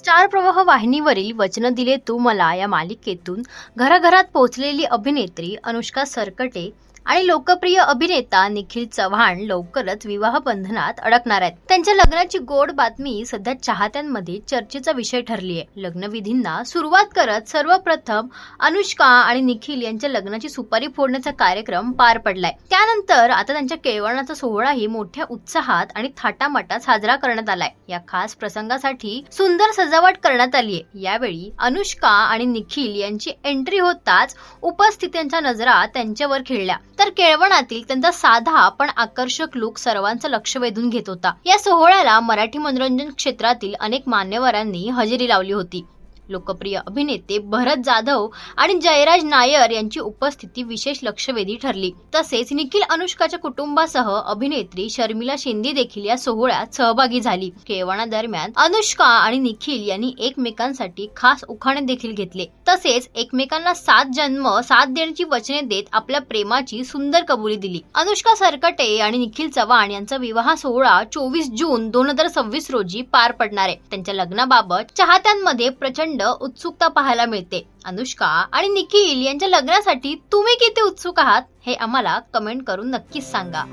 Star प्रवाह वाहिनीवरील वचन दिले तू मला या मालिकेतून घराघरात पोहोचलेली अभिनेत्री अनुष्का सरकटे आणि लोकप्रिय अभिनेता निखिल चव्हाण लवकरच विवाह बंधनात अडकणार आहेत। त्यांच्या लग्नाची गोड बातमी सध्या चाहत्यांमध्ये चर्चेचा विषय ठरली आहे। लग्नविधींना सुरुवात करत सर्वप्रथम अनुष्का आणि निखिल यांच्या लग्नाची सुपारी फोडण्याचा कार्यक्रम पार पडलाय। त्यानंतर आता त्यांच्या केळवणाचा सोहळाही मोठ्या उत्साहात आणि थाटामाटात साजरा करण्यात आलाय। या खास प्रसंगासाठी सुंदर सजावट करण्यात आली आहे। यावेळी अनुष्का आणि निखिल यांची एंट्री होताच उपस्थितांच्या नजरा त्यांच्यावर खिळल्या, तर केळवणातील त्यांचा साधा पण आकर्षक लुक सर्वांचं लक्ष वेधून घेत होता। या सोहळ्याला मराठी मनोरंजन क्षेत्रातील अनेक मान्यवरांनी हजेरी लावली होती। लोकप्रिय अभिनेते भरत जाधव आणि जयराज नायर यांची उपस्थिती विशेष लक्षवेधी ठरली। तसेच निखिल अनुष्काच्या कुटुंबासह अभिनेत्री शर्मिला शिंदे देखील या सोहळ्यात सहभागी झाली। केळवणा दरम्यान अनुष्का आणि निखिल यांनी एकमेकांसाठी खास उखाणे देखील घेतले, तसेच एकमेकांना 7 जन्म साथ देण्याची वचने देत आपल्या प्रेमाची सुंदर कबुली दिली। अनुष्का सरकटे आणि निखिल चव्हाण यांचा विवाह सोहळा 24 जून 2026 रोजी पार पडणार आहे। त्यांच्या लग्नाबाबत चाहत्यांमध्ये प्रचंड उत्सुकता पाहायला मिळते। अनुष्का आणि निखिल यांच्या लग्नासाठी तुम्ही किती उत्सुक आहात हे आम्हाला कमेंट करून नक्कीच सांगा।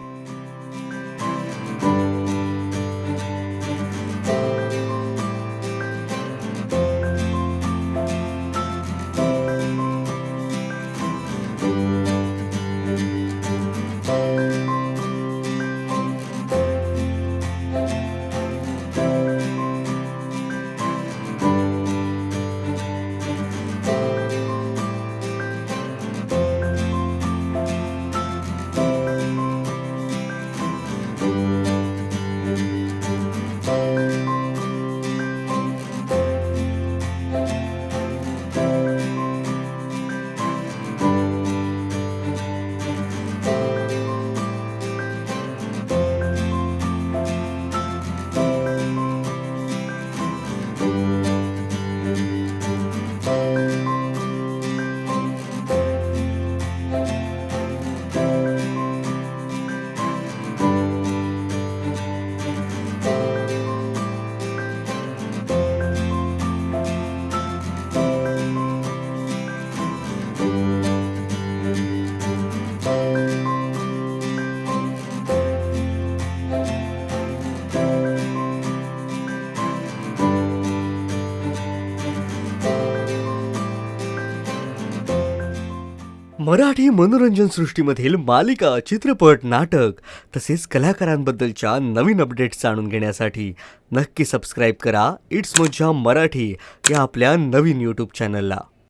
मराठी मनोरंजन सृष्टीमधील मालिका, चित्रपट, नाटक तसेच कलाकारांबद्दलच्या नवीन अपडेट्स जाणून घेण्यासाठी नक्की सबस्क्राईब करा इट्स मज्जा मराठी या आपल्या नवीन यूट्यूब चॅनलला।